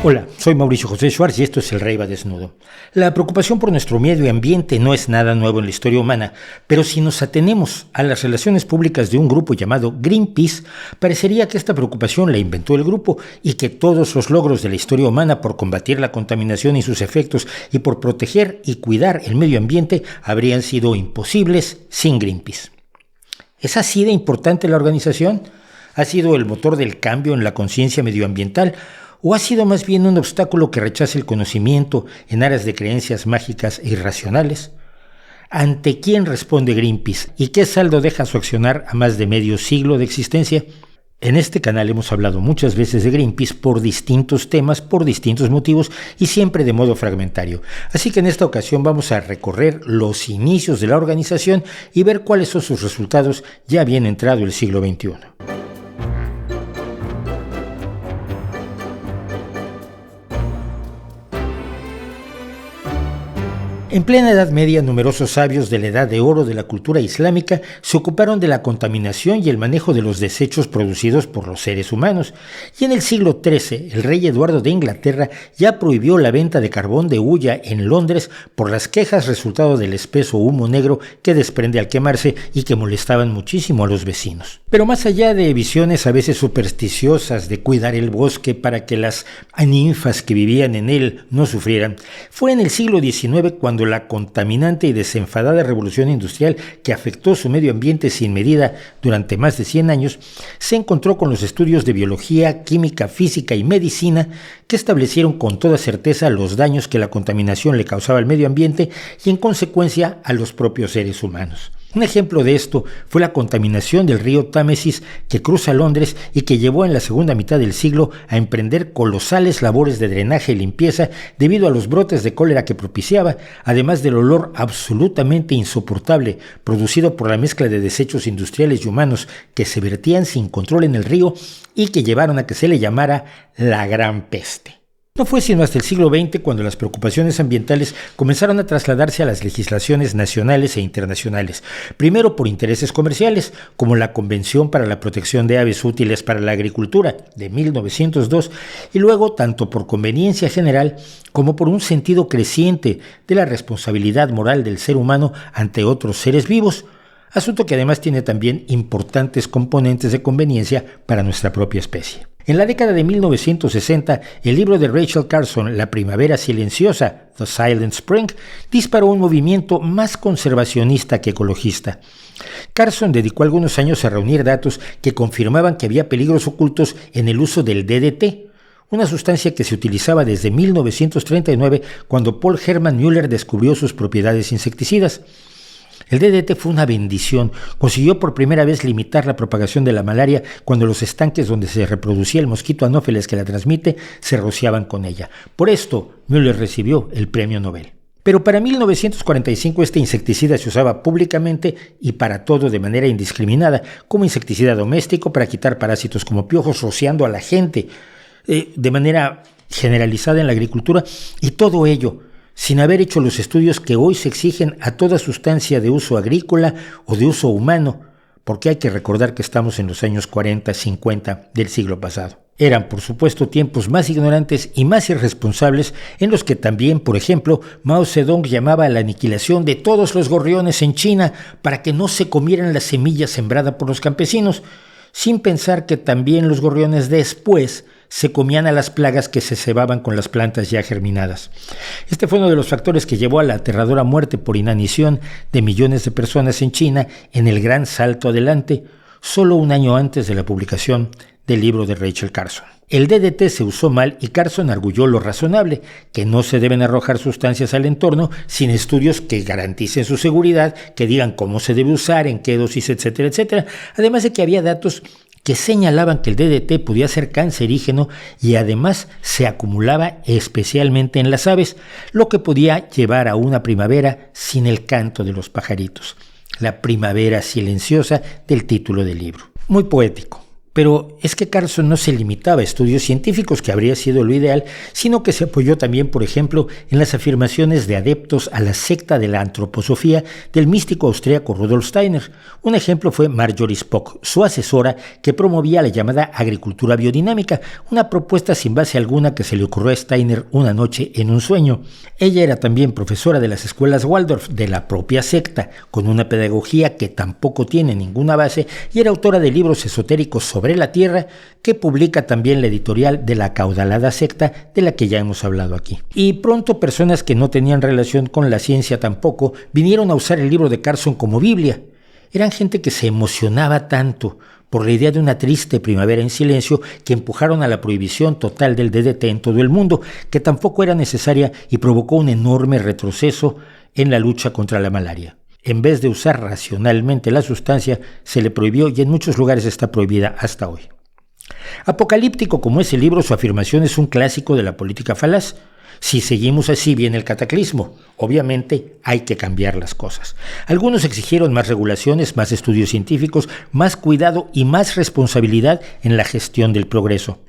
Hola, soy Mauricio José Schwartz y esto es El Rey va desnudo. La preocupación por nuestro medio ambiente no es nada nuevo en la historia humana, pero si nos atenemos a las relaciones públicas de un grupo llamado Greenpeace, parecería que esta preocupación la inventó el grupo y que todos los logros de la historia humana por combatir la contaminación y sus efectos y por proteger y cuidar el medio ambiente habrían sido imposibles sin Greenpeace. ¿Es así de importante la organización? ¿Ha sido el motor del cambio en la conciencia medioambiental? ¿O ha sido más bien un obstáculo que rechaza el conocimiento en aras de creencias mágicas e irracionales? ¿Ante quién responde Greenpeace y qué saldo deja su accionar a más de medio siglo de existencia? En este canal hemos hablado muchas veces de Greenpeace por distintos temas, por distintos motivos y siempre de modo fragmentario. Así que en esta ocasión vamos a recorrer los inicios de la organización y ver cuáles son sus resultados ya bien entrado el siglo XXI. En plena Edad Media, numerosos sabios de la Edad de Oro de la cultura islámica se ocuparon de la contaminación y el manejo de los desechos producidos por los seres humanos. Y en el siglo XIII, el rey Eduardo de Inglaterra ya prohibió la venta de carbón de hulla en Londres por las quejas resultado del espeso humo negro que desprende al quemarse y que molestaban muchísimo a los vecinos. Pero más allá de visiones a veces supersticiosas de cuidar el bosque para que las ninfas que vivían en él no sufrieran, fue en el siglo XIX cuando la contaminante y desenfadada revolución industrial que afectó su medio ambiente sin medida durante más de 100 años, se encontró con los estudios de biología, química, física y medicina que establecieron con toda certeza los daños que la contaminación le causaba al medio ambiente y en consecuencia a los propios seres humanos. Un ejemplo de esto fue la contaminación del río Támesis que cruza Londres y que llevó en la segunda mitad del siglo a emprender colosales labores de drenaje y limpieza debido a los brotes de cólera que propiciaba, además del olor absolutamente insoportable producido por la mezcla de desechos industriales y humanos que se vertían sin control en el río y que llevaron a que se le llamara la Gran Peste. No fue sino hasta el siglo XX cuando las preocupaciones ambientales comenzaron a trasladarse a las legislaciones nacionales e internacionales, primero por intereses comerciales, como la Convención para la Protección de Aves Útiles para la Agricultura de 1902, y luego tanto por conveniencia general como por un sentido creciente de la responsabilidad moral del ser humano ante otros seres vivos, asunto que además tiene también importantes componentes de conveniencia para nuestra propia especie. En la década de 1960, el libro de Rachel Carson, La Primavera Silenciosa, The Silent Spring, disparó un movimiento más conservacionista que ecologista. Carson dedicó algunos años a reunir datos que confirmaban que había peligros ocultos en el uso del DDT, una sustancia que se utilizaba desde 1939 cuando Paul Hermann Müller descubrió sus propiedades insecticidas. El DDT fue una bendición. Consiguió por primera vez limitar la propagación de la malaria cuando los estanques donde se reproducía el mosquito Anopheles que la transmite se rociaban con ella. Por esto, Müller recibió el premio Nobel. Pero para 1945 este insecticida se usaba públicamente y para todo de manera indiscriminada, como insecticida doméstico para quitar parásitos como piojos, rociando a la gente de manera generalizada en la agricultura, y todo ello sin haber hecho los estudios que hoy se exigen a toda sustancia de uso agrícola o de uso humano, porque hay que recordar que estamos en los años 40, 50 del siglo pasado. Eran, por supuesto, tiempos más ignorantes y más irresponsables en los que también, por ejemplo, Mao Zedong llamaba a la aniquilación de todos los gorriones en China para que no se comieran la semilla sembrada por los campesinos, sin pensar que también los gorriones después se comían a las plagas que se cebaban con las plantas ya germinadas. Este fue uno de los factores que llevó a la aterradora muerte por inanición de millones de personas en China en el gran salto adelante, solo un año antes de la publicación del libro de Rachel Carson. El DDT se usó mal y Carson arguyó lo razonable, que no se deben arrojar sustancias al entorno sin estudios que garanticen su seguridad, que digan cómo se debe usar, en qué dosis, etcétera, etcétera. Además de que había datos que señalaban que el DDT podía ser cancerígeno y además se acumulaba especialmente en las aves, lo que podía llevar a una primavera sin el canto de los pajaritos. La primavera silenciosa del título del libro. Muy poético, Pero es que Carlson no se limitaba a estudios científicos, que habría sido lo ideal, sino que se apoyó también, por ejemplo, en las afirmaciones de adeptos a la secta de la antroposofía del místico austríaco Rudolf Steiner. Un ejemplo fue Marjorie Spock, su asesora, que promovía la llamada agricultura biodinámica, una propuesta sin base alguna que se le ocurrió a Steiner una noche en un sueño. Ella era también profesora de las escuelas Waldorf de la propia secta, con una pedagogía que tampoco tiene ninguna base, y era autora de libros esotéricos sobre la Tierra, que publica también la editorial de la acaudalada secta de la que ya hemos hablado aquí. Y pronto personas que no tenían relación con la ciencia tampoco vinieron a usar el libro de Carlson como Biblia. Eran gente que se emocionaba tanto por la idea de una triste primavera en silencio que empujaron a la prohibición total del DDT en todo el mundo, que tampoco era necesaria y provocó un enorme retroceso en la lucha contra la malaria. En vez de usar racionalmente la sustancia, se le prohibió y en muchos lugares está prohibida hasta hoy. Apocalíptico como es el libro, su afirmación es un clásico de la política falaz. Si seguimos así viene el cataclismo. Obviamente hay que cambiar las cosas. Algunos exigieron más regulaciones, más estudios científicos, más cuidado y más responsabilidad en la gestión del progreso.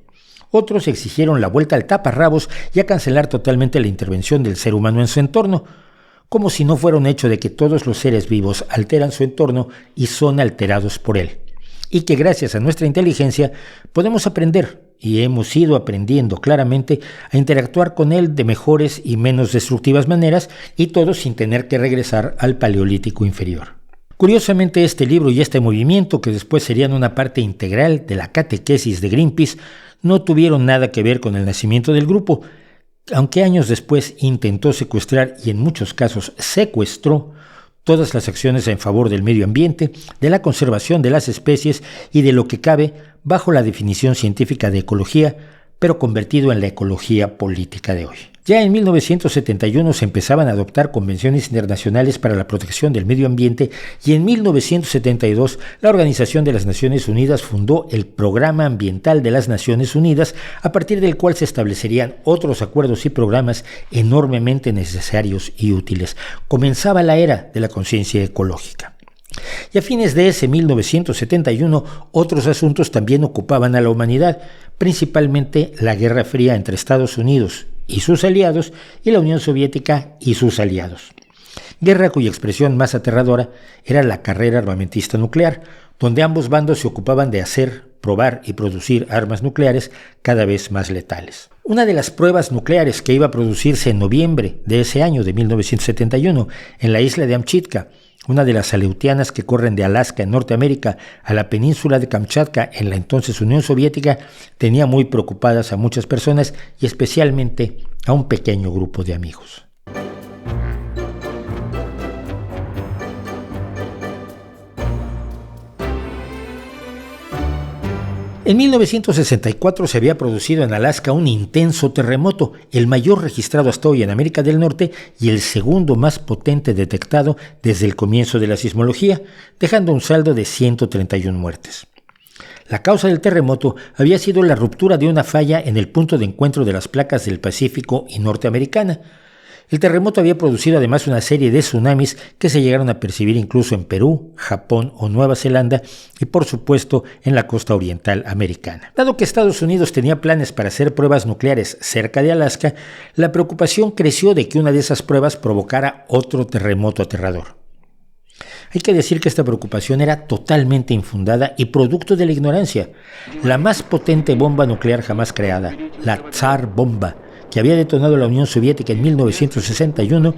Otros exigieron la vuelta al taparrabos y a cancelar totalmente la intervención del ser humano en su entorno, como si no fuera un hecho de que todos los seres vivos alteran su entorno y son alterados por él, y que gracias a nuestra inteligencia podemos aprender, y hemos ido aprendiendo claramente, a interactuar con él de mejores y menos destructivas maneras, y todo sin tener que regresar al Paleolítico inferior. Curiosamente, este libro y este movimiento, que después serían una parte integral de la catequesis de Greenpeace, no tuvieron nada que ver con el nacimiento del grupo, aunque años después intentó secuestrar y en muchos casos secuestró todas las acciones en favor del medio ambiente, de la conservación de las especies y de lo que cabe bajo la definición científica de ecología, pero convertido en la ecología política de hoy. Ya en 1971 se empezaban a adoptar convenciones internacionales para la protección del medio ambiente y en 1972 la Organización de las Naciones Unidas fundó el Programa Ambiental de las Naciones Unidas, a partir del cual se establecerían otros acuerdos y programas enormemente necesarios y útiles. Comenzaba la era de la conciencia ecológica. Y a fines de ese 1971, otros asuntos también ocupaban a la humanidad, principalmente la Guerra Fría entre Estados Unidos y sus aliados y la Unión Soviética y sus aliados. Guerra cuya expresión más aterradora era la carrera armamentista nuclear, donde ambos bandos se ocupaban de hacer, probar y producir armas nucleares cada vez más letales. Una de las pruebas nucleares que iba a producirse en noviembre de ese año de 1971 en la isla de Amchitka, una de las aleutianas que corren de Alaska en Norteamérica a la península de Kamchatka en la entonces Unión Soviética, tenía muy preocupadas a muchas personas y especialmente a un pequeño grupo de amigos. En 1964 se había producido en Alaska un intenso terremoto, el mayor registrado hasta hoy en América del Norte y el segundo más potente detectado desde el comienzo de la sismología, dejando un saldo de 131 muertes. La causa del terremoto había sido la ruptura de una falla en el punto de encuentro de las placas del Pacífico y Norteamericana. El terremoto había producido además una serie de tsunamis que se llegaron a percibir incluso en Perú, Japón o Nueva Zelanda y por supuesto en la costa oriental americana. Dado que Estados Unidos tenía planes para hacer pruebas nucleares cerca de Alaska, la preocupación creció de que una de esas pruebas provocara otro terremoto aterrador. Hay que decir que esta preocupación era totalmente infundada y producto de la ignorancia. La más potente bomba nuclear jamás creada, la Tsar Bomba, que había detonado la Unión Soviética en 1961,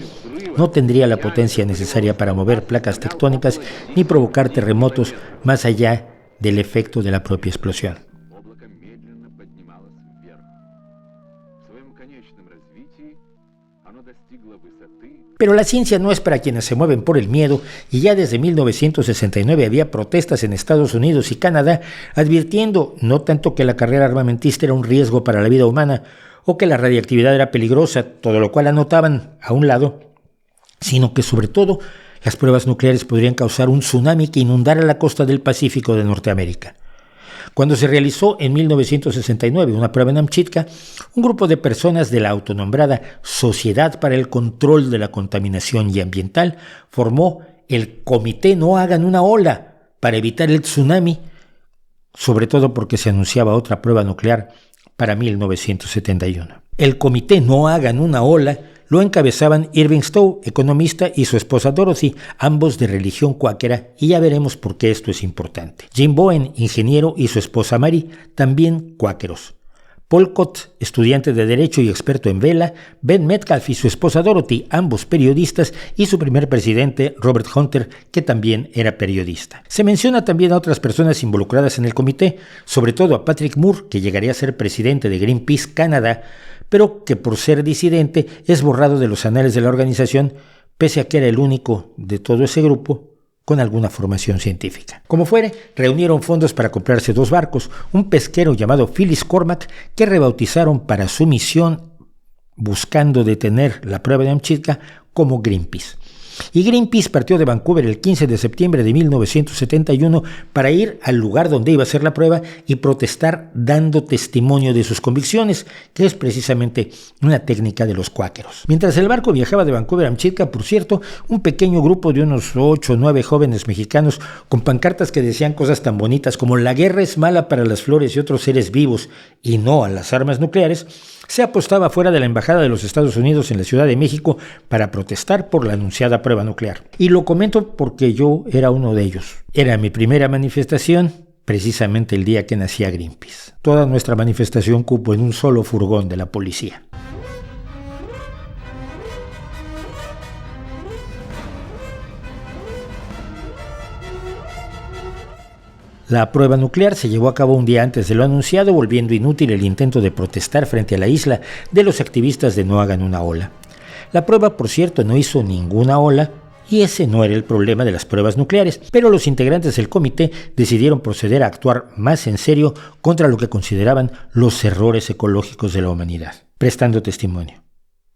no tendría la potencia necesaria para mover placas tectónicas ni provocar terremotos más allá del efecto de la propia explosión. Pero la ciencia no es para quienes se mueven por el miedo, y ya desde 1969 había protestas en Estados Unidos y Canadá advirtiendo no tanto que la carrera armamentista era un riesgo para la vida humana o que la radiactividad era peligrosa, todo lo cual anotaban a un lado, sino que sobre todo las pruebas nucleares podrían causar un tsunami que inundara la costa del Pacífico de Norteamérica. Cuando se realizó en 1969 una prueba en Amchitka, un grupo de personas de la autonombrada Sociedad para el Control de la Contaminación y Ambiental formó el Comité No Hagan una Ola para evitar el tsunami, sobre todo porque se anunciaba otra prueba nuclear para 1971. El comité No Hagan una Ola lo encabezaban Irving Stowe, economista, y su esposa Dorothy, ambos de religión cuáquera, y ya veremos por qué esto es importante. Jim Bowen, ingeniero, y su esposa Mary, también cuáqueros. Paul Cott, estudiante de Derecho y experto en vela, Ben Metcalfe y su esposa Dorothy, ambos periodistas, y su primer presidente, Robert Hunter, que también era periodista. Se menciona también a otras personas involucradas en el comité, sobre todo a Patrick Moore, que llegaría a ser presidente de Greenpeace Canadá, pero que por ser disidente es borrado de los anales de la organización, pese a que era el único de todo ese grupo con alguna formación científica. Como fuere, reunieron fondos para comprarse 2 barcos, un pesquero llamado Phyllis Cormack, que rebautizaron para su misión, buscando detener la prueba de Amchitka, como Greenpeace. Y Greenpeace partió de Vancouver el 15 de septiembre de 1971 para ir al lugar donde iba a ser la prueba y protestar dando testimonio de sus convicciones, que es precisamente una técnica de los cuáqueros. Mientras el barco viajaba de Vancouver a Amchitka, por cierto, un pequeño grupo de unos 8 o 9 jóvenes mexicanos con pancartas que decían cosas tan bonitas como "la guerra es mala para las flores y otros seres vivos y no a las armas nucleares", se apostaba fuera de la Embajada de los Estados Unidos en la Ciudad de México para protestar por la anunciada prueba nuclear. Y lo comento porque yo era uno de ellos. Era mi primera manifestación, precisamente el día que nacía Greenpeace. Toda nuestra manifestación cupo en un solo furgón de la policía. La prueba nuclear se llevó a cabo un día antes de lo anunciado, volviendo inútil el intento de protestar frente a la isla de los activistas de No Hagan una Ola. La prueba, por cierto, no hizo ninguna ola, y ese no era el problema de las pruebas nucleares, pero los integrantes del comité decidieron proceder a actuar más en serio contra lo que consideraban los errores ecológicos de la humanidad, prestando testimonio.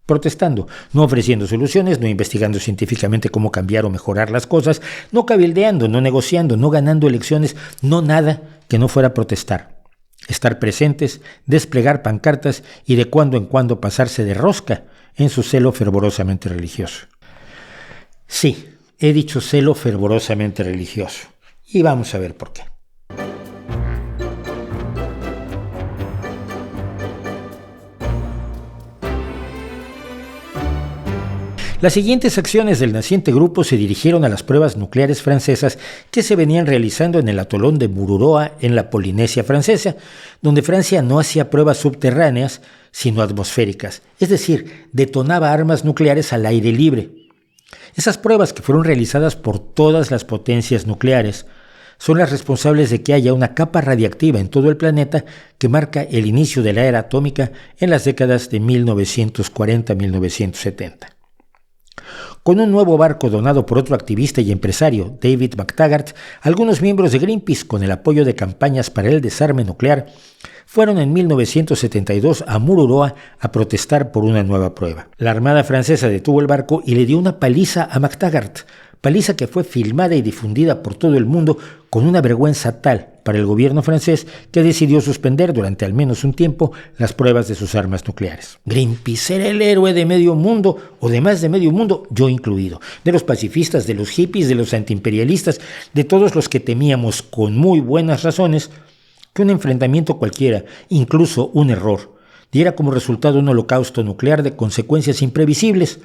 Protestando, no ofreciendo soluciones, no investigando científicamente cómo cambiar o mejorar las cosas, no cabildeando, no negociando, no ganando elecciones, no nada que no fuera protestar. Estar presentes, desplegar pancartas y de cuando en cuando pasarse de rosca en su celo fervorosamente religioso. Sí, he dicho celo fervorosamente religioso, y vamos a ver por qué. Las siguientes acciones del naciente grupo se dirigieron a las pruebas nucleares francesas que se venían realizando en el atolón de Mururoa, en la Polinesia francesa, donde Francia no hacía pruebas subterráneas, sino atmosféricas, es decir, detonaba armas nucleares al aire libre. Esas pruebas, que fueron realizadas por todas las potencias nucleares, son las responsables de que haya una capa radiactiva en todo el planeta que marca el inicio de la era atómica en las décadas de 1940-1970. Con un nuevo barco donado por otro activista y empresario, David McTaggart, algunos miembros de Greenpeace, con el apoyo de campañas para el desarme nuclear, fueron en 1972 a Mururoa a protestar por una nueva prueba. La Armada francesa detuvo el barco y le dio una paliza a McTaggart, paliza que fue filmada y difundida por todo el mundo con una vergüenza tal para el gobierno francés que decidió suspender durante al menos un tiempo las pruebas de sus armas nucleares. Greenpeace era el héroe de medio mundo, o de más de medio mundo, yo incluido, de los pacifistas, de los hippies, de los antiimperialistas, de todos los que temíamos con muy buenas razones que un enfrentamiento cualquiera, incluso un error, diera como resultado un holocausto nuclear de consecuencias imprevisibles.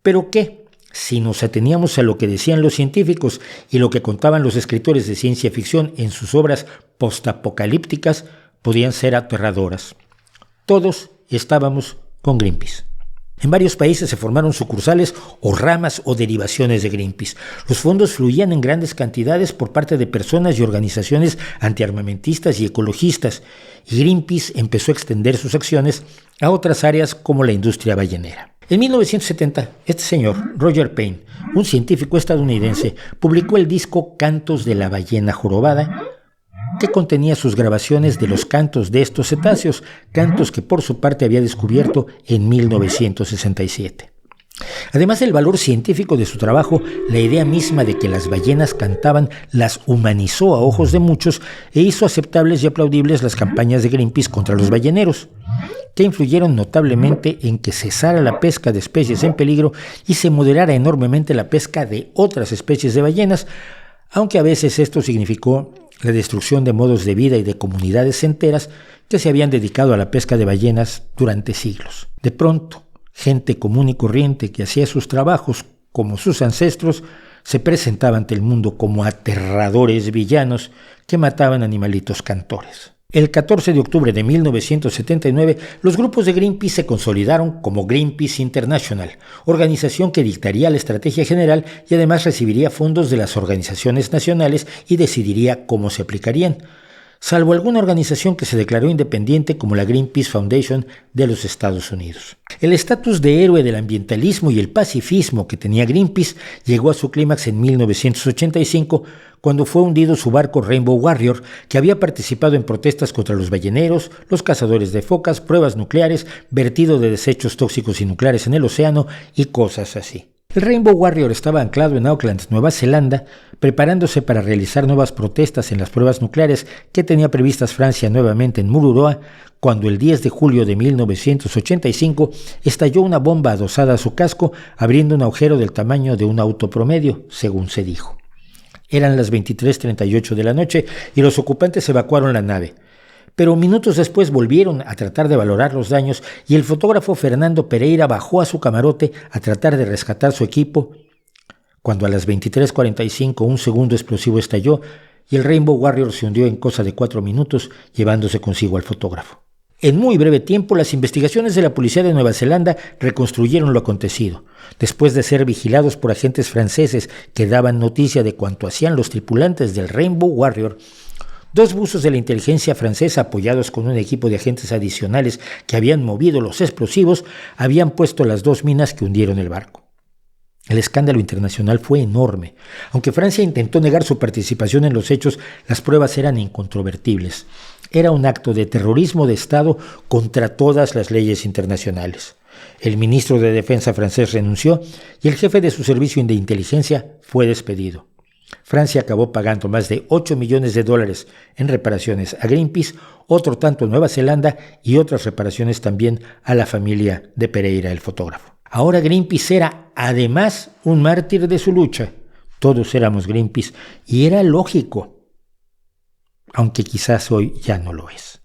¿Pero qué? Si nos ateníamos a lo que decían los científicos y lo que contaban los escritores de ciencia ficción en sus obras postapocalípticas, podían ser aterradoras. Todos estábamos con Greenpeace. En varios países se formaron sucursales o ramas o derivaciones de Greenpeace. Los fondos fluían en grandes cantidades por parte de personas y organizaciones antiarmamentistas y ecologistas, y Greenpeace empezó a extender sus acciones a otras áreas como la industria ballenera. En 1970, este señor, Roger Payne, un científico estadounidense, publicó el disco Cantos de la ballena jorobada, que contenía sus grabaciones de los cantos de estos cetáceos, cantos que por su parte había descubierto en 1967. Además del valor científico de su trabajo, la idea misma de que las ballenas cantaban las humanizó a ojos de muchos e hizo aceptables y aplaudibles las campañas de Greenpeace contra los balleneros, que influyeron notablemente en que cesara la pesca de especies en peligro y se moderara enormemente la pesca de otras especies de ballenas, aunque a veces esto significó la destrucción de modos de vida y de comunidades enteras que se habían dedicado a la pesca de ballenas durante siglos. De pronto, gente común y corriente que hacía sus trabajos como sus ancestros se presentaba ante el mundo como aterradores villanos que mataban animalitos cantores. El 14 de octubre de 1979, los grupos de Greenpeace se consolidaron como Greenpeace International, organización que dictaría la estrategia general y además recibiría fondos de las organizaciones nacionales y decidiría cómo se aplicarían, salvo alguna organización que se declaró independiente como la Greenpeace Foundation de los Estados Unidos. El estatus de héroe del ambientalismo y el pacifismo que tenía Greenpeace llegó a su clímax en 1985, cuando fue hundido su barco Rainbow Warrior, que había participado en protestas contra los balleneros, los cazadores de focas, pruebas nucleares, vertido de desechos tóxicos y nucleares en el océano y cosas así. El Rainbow Warrior estaba anclado en Auckland, Nueva Zelanda, preparándose para realizar nuevas protestas en las pruebas nucleares que tenía previstas Francia nuevamente en Mururoa, cuando el 10 de julio de 1985 estalló una bomba adosada a su casco, abriendo un agujero del tamaño de un auto promedio, según se dijo. Eran las 23:38 de la noche y los ocupantes evacuaron la nave. Pero minutos después volvieron a tratar de valorar los daños y el fotógrafo Fernando Pereira bajó a su camarote a tratar de rescatar su equipo, cuando a las 23:45 un segundo explosivo estalló y el Rainbow Warrior se hundió en cosa de 4 minutos, llevándose consigo al fotógrafo. En muy breve tiempo, las investigaciones de la policía de Nueva Zelanda reconstruyeron lo acontecido. Después de ser vigilados por agentes franceses que daban noticia de cuanto hacían los tripulantes del Rainbow Warrior, 2 buzos de la inteligencia francesa, apoyados con un equipo de agentes adicionales que habían movido los explosivos, habían puesto las 2 minas que hundieron el barco. El escándalo internacional fue enorme. Aunque Francia intentó negar su participación en los hechos, las pruebas eran incontrovertibles. Era un acto de terrorismo de Estado contra todas las leyes internacionales. El ministro de Defensa francés renunció y el jefe de su servicio de inteligencia fue despedido. Francia acabó pagando más de $8 millones en reparaciones a Greenpeace, otro tanto a Nueva Zelanda y otras reparaciones también a la familia de Pereira, el fotógrafo. Ahora Greenpeace era, además, un mártir de su lucha. Todos éramos Greenpeace y era lógico, aunque quizás hoy ya no lo es.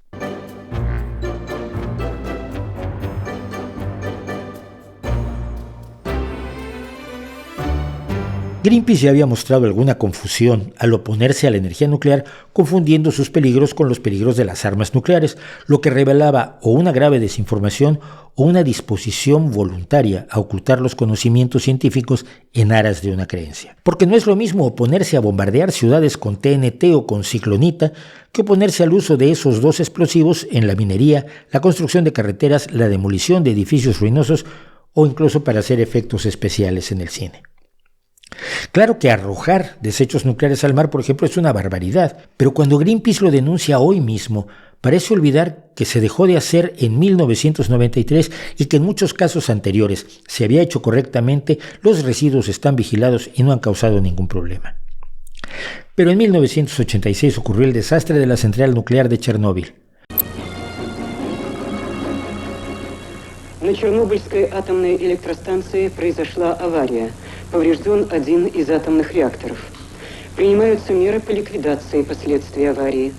Greenpeace ya había mostrado alguna confusión al oponerse a la energía nuclear, confundiendo sus peligros con los peligros de las armas nucleares, lo que revelaba o una grave desinformación o una disposición voluntaria a ocultar los conocimientos científicos en aras de una creencia. Porque no es lo mismo oponerse a bombardear ciudades con TNT o con ciclonita que oponerse al uso de esos 2 explosivos en la minería, la construcción de carreteras, la demolición de edificios ruinosos o incluso para hacer efectos especiales en el cine. Claro que arrojar desechos nucleares al mar, por ejemplo, es una barbaridad, pero cuando Greenpeace lo denuncia hoy mismo, parece olvidar que se dejó de hacer en 1993 y que en muchos casos anteriores se había hecho correctamente, los residuos están vigilados y no han causado ningún problema. Pero en 1986 ocurrió el desastre de la central nuclear de Chernóbil. На Чернобыльской атомной электростанции произошла авария. Поврежден один из атомных реакторов. Принимаются меры по ликвидации последствий аварии.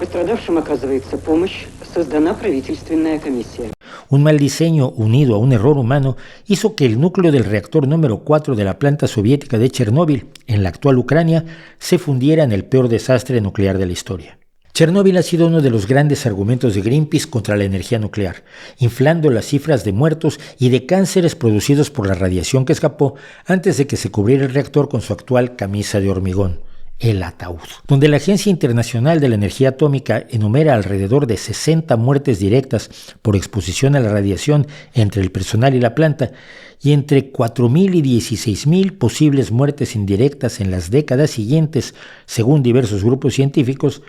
Пострадавшим оказывается помощь. Создана правительственная комиссия. Un mal diseño unido a un error humano hizo que el núcleo del reactor número 4 de la planta soviética de Chernóbil, en la actual Ucrania, se fundiera en el peor desastre nuclear de la historia. Chernóbil ha sido uno de los grandes argumentos de Greenpeace contra la energía nuclear, inflando las cifras de muertos y de cánceres producidos por la radiación que escapó antes de que se cubriera el reactor con su actual camisa de hormigón, el ataúd, donde la Agencia Internacional de la Energía Atómica enumera alrededor de 60 muertes directas por exposición a la radiación entre el personal y la planta, y entre 4.000 y 16.000 posibles muertes indirectas en las décadas siguientes, según diversos grupos científicos.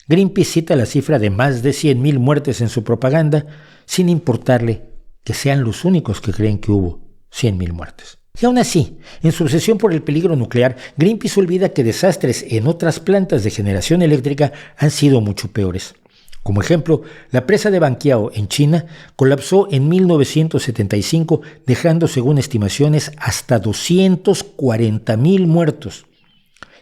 Greenpeace cita la cifra de más de 100.000 muertes en su propaganda, sin importarle que sean los únicos que creen que hubo 100.000 muertes. Y aún así, en su obsesión por el peligro nuclear, Greenpeace olvida que desastres en otras plantas de generación eléctrica han sido mucho peores. Como ejemplo, la presa de Banqiao en China colapsó en 1975, dejando, según estimaciones, hasta 240.000 muertos.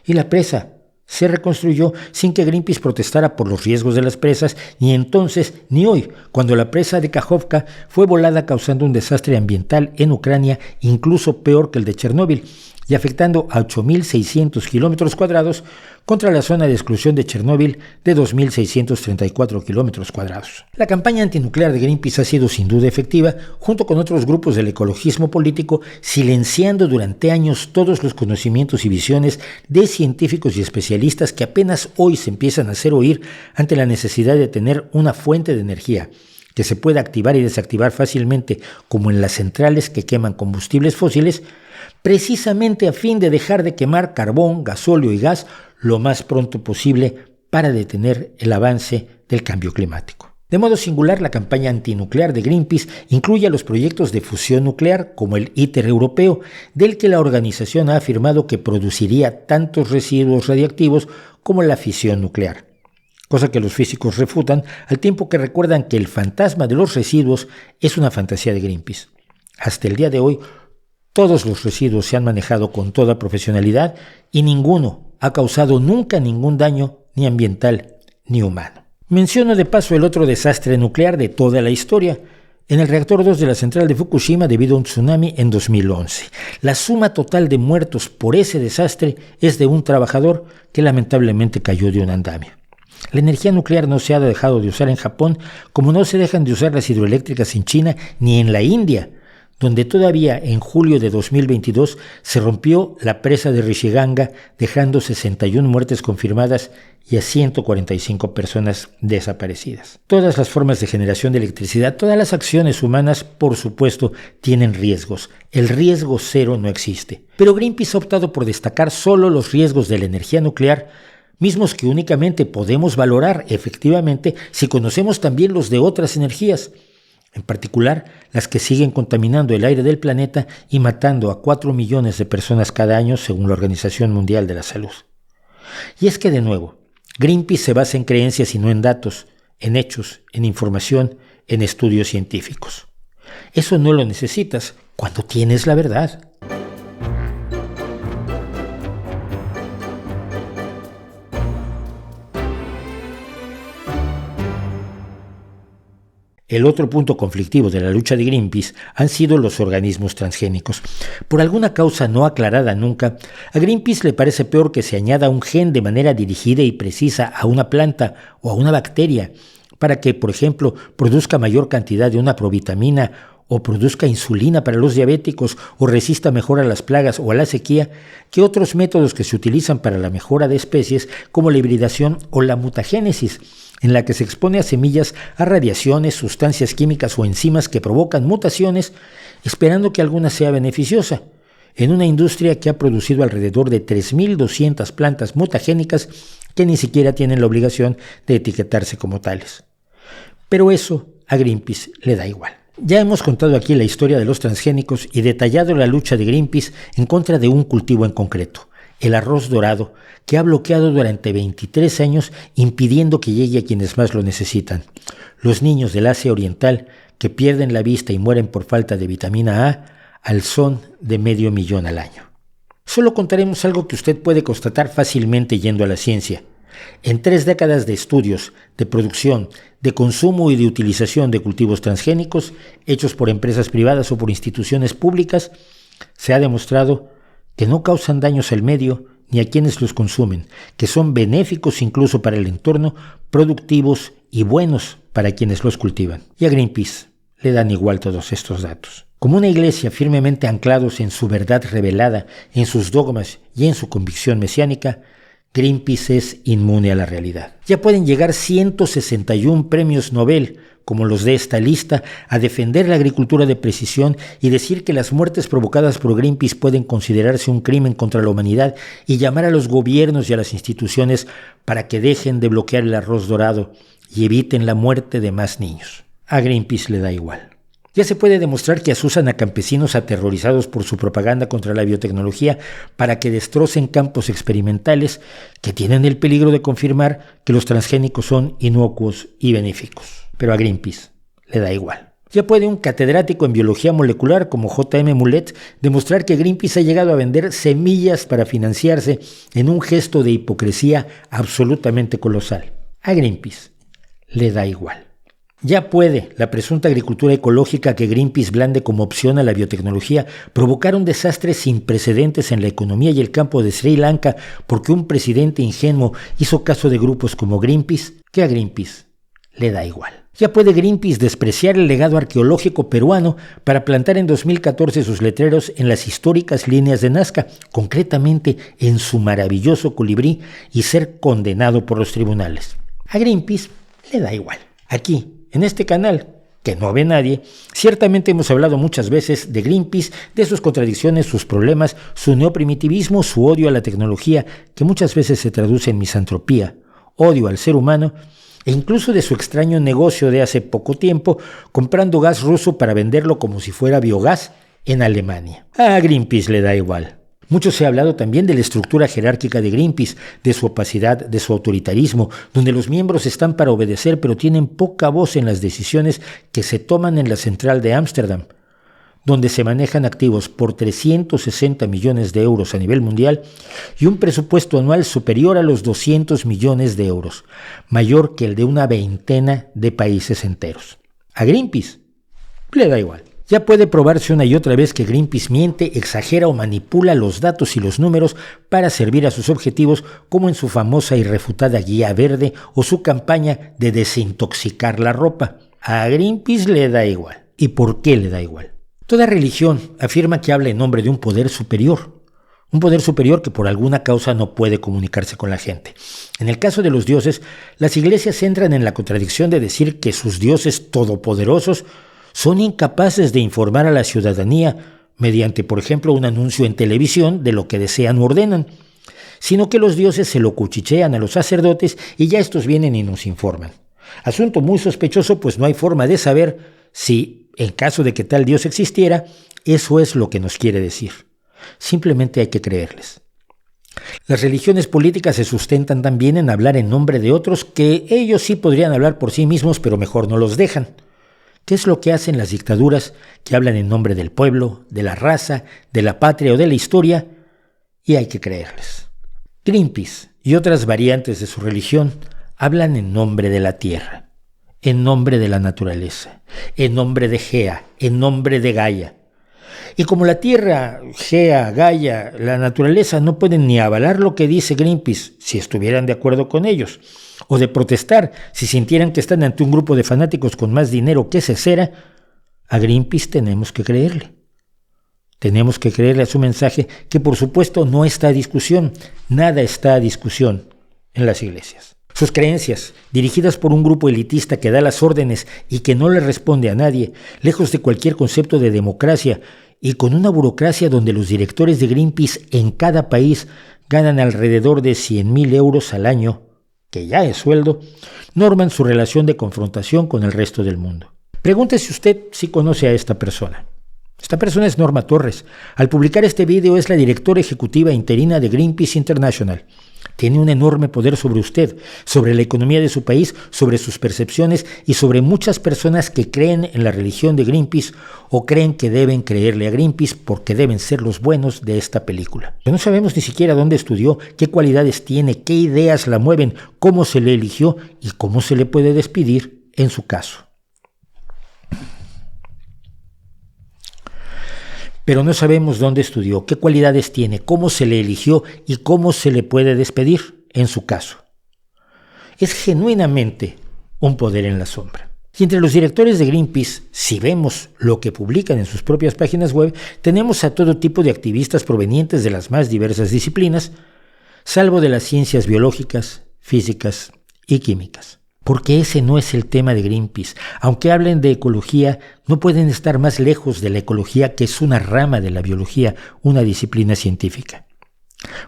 Y la presa se reconstruyó sin que Greenpeace protestara por los riesgos de las presas, ni entonces ni hoy, cuando la presa de Kajovka fue volada causando un desastre ambiental en Ucrania incluso peor que el de Chernóbil y afectando a 8.600 kilómetros cuadrados contra la zona de exclusión de Chernóbil de 2.634 kilómetros cuadrados. La campaña antinuclear de Greenpeace ha sido sin duda efectiva, junto con otros grupos del ecologismo político, silenciando durante años todos los conocimientos y visiones de científicos y especialistas que apenas hoy se empiezan a hacer oír ante la necesidad de tener una fuente de energía que se pueda activar y desactivar fácilmente, como en las centrales que queman combustibles fósiles, precisamente a fin de dejar de quemar carbón, gasóleo y gas lo más pronto posible para detener el avance del cambio climático. De modo singular, la campaña antinuclear de Greenpeace incluye los proyectos de fusión nuclear como el ITER europeo, del que la organización ha afirmado que produciría tantos residuos radiactivos como la fisión nuclear, cosa que los físicos refutan al tiempo que recuerdan que el fantasma de los residuos es una fantasía de Greenpeace. Hasta el día de hoy, todos los residuos se han manejado con toda profesionalidad y ninguno ha causado nunca ningún daño ni ambiental ni humano. Menciono de paso el otro desastre nuclear de toda la historia, en el reactor 2 de la central de Fukushima debido a un tsunami en 2011. La suma total de muertos por ese desastre es de un trabajador que lamentablemente cayó de un andamio. La energía nuclear no se ha dejado de usar en Japón, como no se dejan de usar las hidroeléctricas en China ni en la India, donde todavía en julio de 2022 se rompió la presa de Rishiganga, dejando 61 muertes confirmadas y a 145 personas desaparecidas. Todas las formas de generación de electricidad, todas las acciones humanas, por supuesto, tienen riesgos. El riesgo cero no existe. Pero Greenpeace ha optado por destacar solo los riesgos de la energía nuclear, mismos que únicamente podemos valorar efectivamente si conocemos también los de otras energías, en particular las que siguen contaminando el aire del planeta y matando a 4 millones de personas cada año según la Organización Mundial de la Salud. Y es que de nuevo, Greenpeace se basa en creencias y no en datos, en hechos, en información, en estudios científicos. Eso no lo necesitas cuando tienes la verdad. El otro punto conflictivo de la lucha de Greenpeace han sido los organismos transgénicos. Por alguna causa no aclarada nunca, a Greenpeace le parece peor que se añada un gen de manera dirigida y precisa a una planta o a una bacteria para que, por ejemplo, produzca mayor cantidad de una provitamina o produzca insulina para los diabéticos o resista mejor a las plagas o a la sequía que otros métodos que se utilizan para la mejora de especies como la hibridación o la mutagénesis, en la que se expone a semillas a radiaciones, sustancias químicas o enzimas que provocan mutaciones, esperando que alguna sea beneficiosa, en una industria que ha producido alrededor de 3.200 plantas mutagénicas que ni siquiera tienen la obligación de etiquetarse como tales. Pero eso a Greenpeace le da igual. Ya hemos contado aquí la historia de los transgénicos y detallado la lucha de Greenpeace en contra de un cultivo en concreto, el arroz dorado, que ha bloqueado durante 23 años impidiendo que llegue a quienes más lo necesitan. Los niños del Asia Oriental que pierden la vista y mueren por falta de vitamina A al son de 500.000 al año. Solo contaremos algo que usted puede constatar fácilmente yendo a la ciencia. En 3 décadas de estudios, de producción, de consumo y de utilización de cultivos transgénicos, hechos por empresas privadas o por instituciones públicas, se ha demostrado que no causan daños al medio ni a quienes los consumen, que son benéficos incluso para el entorno, productivos y buenos para quienes los cultivan. Y a Greenpeace le dan igual todos estos datos. Como una iglesia firmemente anclados en su verdad revelada, en sus dogmas y en su convicción mesiánica, Greenpeace es inmune a la realidad. Ya pueden llegar 161 premios Nobel, como los de esta lista, a defender la agricultura de precisión y decir que las muertes provocadas por Greenpeace pueden considerarse un crimen contra la humanidad y llamar a los gobiernos y a las instituciones para que dejen de bloquear el arroz dorado y eviten la muerte de más niños. A Greenpeace le da igual. Ya se puede demostrar que asusan a campesinos aterrorizados por su propaganda contra la biotecnología para que destrocen campos experimentales que tienen el peligro de confirmar que los transgénicos son inocuos y benéficos. Pero a Greenpeace le da igual. Ya puede un catedrático en biología molecular como J.M. Mulet demostrar que Greenpeace ha llegado a vender semillas para financiarse en un gesto de hipocresía absolutamente colosal. A Greenpeace le da igual. Ya puede la presunta agricultura ecológica que Greenpeace blande como opción a la biotecnología provocar un desastre sin precedentes en la economía y el campo de Sri Lanka porque un presidente ingenuo hizo caso de grupos como Greenpeace, que a Greenpeace le da igual. Ya puede Greenpeace despreciar el legado arqueológico peruano para plantar en 2014 sus letreros en las históricas líneas de Nazca, concretamente en su maravilloso colibrí, y ser condenado por los tribunales. A Greenpeace le da igual. Aquí, en este canal, que no ve nadie, ciertamente hemos hablado muchas veces de Greenpeace, de sus contradicciones, sus problemas, su neoprimitivismo, su odio a la tecnología, que muchas veces se traduce en misantropía, odio al ser humano, e incluso de su extraño negocio de hace poco tiempo, comprando gas ruso para venderlo como si fuera biogás en Alemania. A Greenpeace le da igual. Mucho se ha hablado también de la estructura jerárquica de Greenpeace, de su opacidad, de su autoritarismo, donde los miembros están para obedecer pero tienen poca voz en las decisiones que se toman en la central de Ámsterdam, donde se manejan activos por 360 millones de euros a nivel mundial y un presupuesto anual superior a los 200 millones de euros, mayor que el de una veintena de países enteros. A Greenpeace le da igual. Ya puede probarse una y otra vez que Greenpeace miente, exagera o manipula los datos y los números para servir a sus objetivos, como en su famosa y refutada guía verde o su campaña de desintoxicar la ropa. A Greenpeace le da igual. ¿Y por qué le da igual? Toda religión afirma que habla en nombre de un poder superior que por alguna causa no puede comunicarse con la gente. En el caso de los dioses, las iglesias entran en la contradicción de decir que sus dioses todopoderosos son incapaces de informar a la ciudadanía mediante, por ejemplo, un anuncio en televisión de lo que desean o ordenan, sino que los dioses se lo cuchichean a los sacerdotes y ya estos vienen y nos informan. Asunto muy sospechoso, pues no hay forma de saber si, en caso de que tal dios existiera, eso es lo que nos quiere decir. Simplemente hay que creerles. Las religiones políticas se sustentan también en hablar en nombre de otros que ellos sí podrían hablar por sí mismos, pero mejor no los dejan. ¿Qué es lo que hacen las dictaduras que hablan en nombre del pueblo, de la raza, de la patria o de la historia? Y hay que creerles. Greenpeace y otras variantes de su religión hablan en nombre de la tierra, en nombre de la naturaleza, en nombre de Gea, en nombre de Gaia. Y como la tierra, Gea, Gaia, la naturaleza no pueden ni avalar lo que dice Greenpeace si estuvieran de acuerdo con ellos, o de protestar si sintieran que están ante un grupo de fanáticos con más dinero que cesera, a Greenpeace tenemos que creerle. Tenemos que creerle a su mensaje que por supuesto no está a discusión, nada está a discusión en las iglesias. Sus creencias, dirigidas por un grupo elitista que da las órdenes y que no le responde a nadie, lejos de cualquier concepto de democracia y con una burocracia donde los directores de Greenpeace en cada país ganan alrededor de 100.000 euros al año, que ya es sueldo, norman su relación de confrontación con el resto del mundo. Pregúntese usted si conoce a esta persona. Esta persona es Norma Torres. Al publicar este video es la directora ejecutiva interina de Greenpeace International. Tiene un enorme poder sobre usted, sobre la economía de su país, sobre sus percepciones y sobre muchas personas que creen en la religión de Greenpeace o creen que deben creerle a Greenpeace porque deben ser los buenos de esta película. Pero no sabemos ni siquiera dónde estudió, qué cualidades tiene, qué ideas la mueven, cómo se le eligió y cómo se le puede despedir en su caso. Pero no sabemos dónde estudió, qué cualidades tiene, cómo se le eligió y cómo se le puede despedir en su caso. Es genuinamente un poder en la sombra. Y entre los directores de Greenpeace, si vemos lo que publican en sus propias páginas web, tenemos a todo tipo de activistas provenientes de las más diversas disciplinas, salvo de las ciencias biológicas, físicas y químicas. Porque ese no es el tema de Greenpeace. Aunque hablen de ecología, no pueden estar más lejos de la ecología, que es una rama de la biología, una disciplina científica.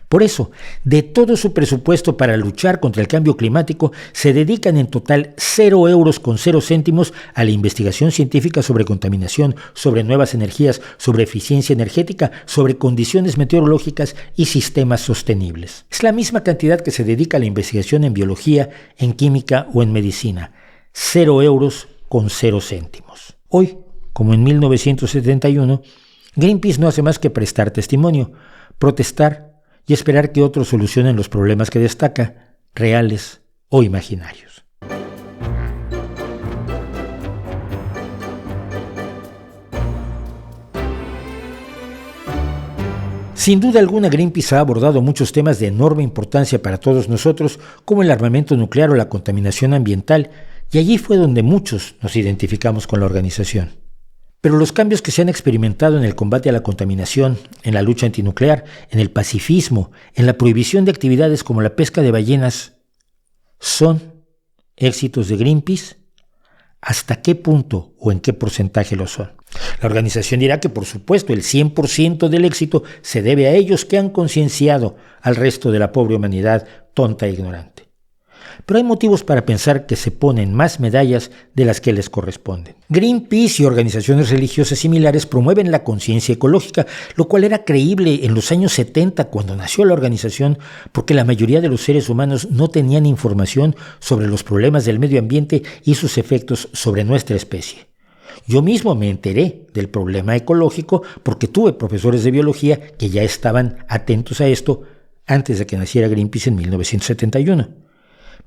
Por eso, de todo su presupuesto para luchar contra el cambio climático, se dedican en total 0 euros con 0 céntimos a la investigación científica sobre contaminación, sobre nuevas energías, sobre eficiencia energética, sobre condiciones meteorológicas y sistemas sostenibles. Es la misma cantidad que se dedica a la investigación en biología, en química o en medicina. 0 euros con 0 céntimos. Hoy, como en 1971, Greenpeace no hace más que prestar testimonio, protestar y esperar que otros solucionen los problemas que destaca, reales o imaginarios. Sin duda alguna, Greenpeace ha abordado muchos temas de enorme importancia para todos nosotros, como el armamento nuclear o la contaminación ambiental, y allí fue donde muchos nos identificamos con la organización. Pero los cambios que se han experimentado en el combate a la contaminación, en la lucha antinuclear, en el pacifismo, en la prohibición de actividades como la pesca de ballenas, ¿son éxitos de Greenpeace? ¿Hasta qué punto o en qué porcentaje lo son? La organización dirá que, por supuesto, el 100% del éxito se debe a ellos, que han concienciado al resto de la pobre humanidad tonta e ignorante. Pero hay motivos para pensar que se ponen más medallas de las que les corresponden. Greenpeace y organizaciones religiosas similares promueven la conciencia ecológica, lo cual era creíble en los años 70 cuando nació la organización, porque la mayoría de los seres humanos no tenían información sobre los problemas del medio ambiente y sus efectos sobre nuestra especie. Yo mismo me enteré del problema ecológico porque tuve profesores de biología que ya estaban atentos a esto antes de que naciera Greenpeace en 1971.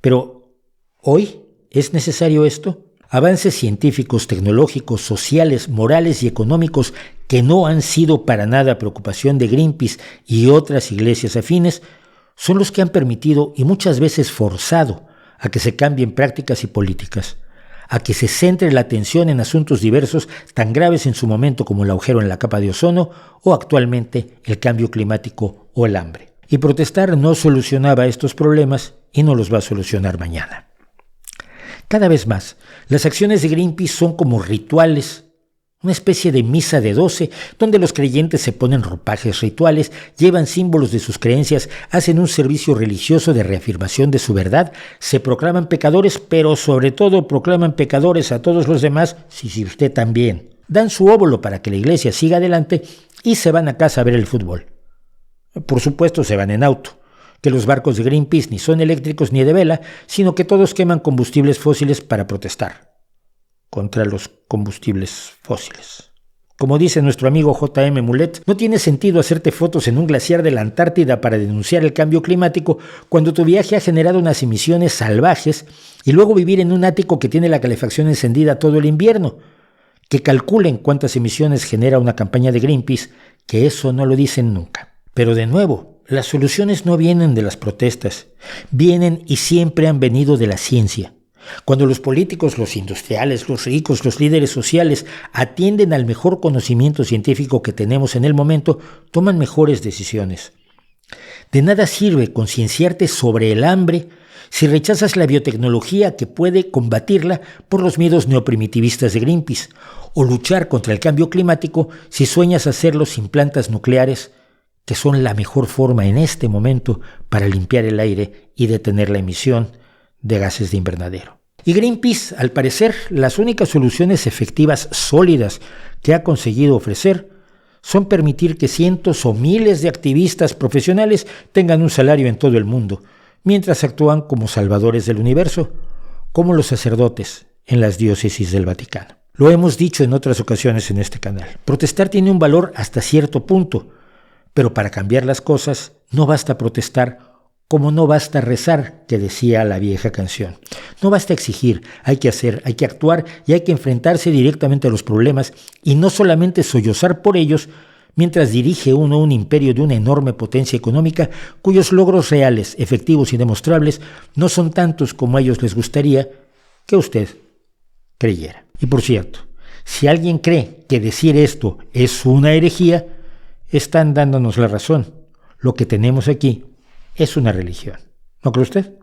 Pero, ¿hoy es necesario esto? Avances científicos, tecnológicos, sociales, morales y económicos que no han sido para nada preocupación de Greenpeace y otras iglesias afines son los que han permitido y muchas veces forzado a que se cambien prácticas y políticas, a que se centre la atención en asuntos diversos tan graves en su momento como el agujero en la capa de ozono o actualmente el cambio climático o el hambre. Y protestar no solucionaba estos problemas y no los va a solucionar mañana. Cada vez más, las acciones de Greenpeace son como rituales, una especie de misa de 12, donde los creyentes se ponen ropajes rituales, llevan símbolos de sus creencias, hacen un servicio religioso de reafirmación de su verdad, se proclaman pecadores, pero sobre todo proclaman pecadores a todos los demás, si usted también. Dan su óvulo para que la iglesia siga adelante y se van a casa a ver el fútbol. Por supuesto, se van en auto, que los barcos de Greenpeace ni son eléctricos ni de vela, sino que todos queman combustibles fósiles para protestar contra los combustibles fósiles. Como dice nuestro amigo J.M. Mulet, no tiene sentido hacerte fotos en un glaciar de la Antártida para denunciar el cambio climático cuando tu viaje ha generado unas emisiones salvajes y luego vivir en un ático que tiene la calefacción encendida todo el invierno. Que calculen cuántas emisiones genera una campaña de Greenpeace, que eso no lo dicen nunca. Pero de nuevo, las soluciones no vienen de las protestas, vienen y siempre han venido de la ciencia. Cuando los políticos, los industriales, los ricos, los líderes sociales atienden al mejor conocimiento científico que tenemos en el momento, toman mejores decisiones. De nada sirve concienciarte sobre el hambre si rechazas la biotecnología que puede combatirla por los miedos neoprimitivistas de Greenpeace, o luchar contra el cambio climático si sueñas hacerlo sin plantas nucleares, que son la mejor forma en este momento para limpiar el aire y detener la emisión de gases de invernadero. Y Greenpeace, al parecer, las únicas soluciones efectivas sólidas que ha conseguido ofrecer son permitir que cientos o miles de activistas profesionales tengan un salario en todo el mundo, mientras actúan como salvadores del universo, como los sacerdotes en las diócesis del Vaticano. Lo hemos dicho en otras ocasiones en este canal. Protestar tiene un valor hasta cierto punto, pero para cambiar las cosas no basta protestar como no basta rezar, que decía la vieja canción. No basta exigir, hay que hacer, hay que actuar y hay que enfrentarse directamente a los problemas y no solamente sollozar por ellos mientras dirige uno un imperio de una enorme potencia económica cuyos logros reales, efectivos y demostrables no son tantos como a ellos les gustaría que usted creyera. Y por cierto, si alguien cree que decir esto es una herejía, están dándonos la razón. Lo que tenemos aquí es una religión. ¿No cree usted?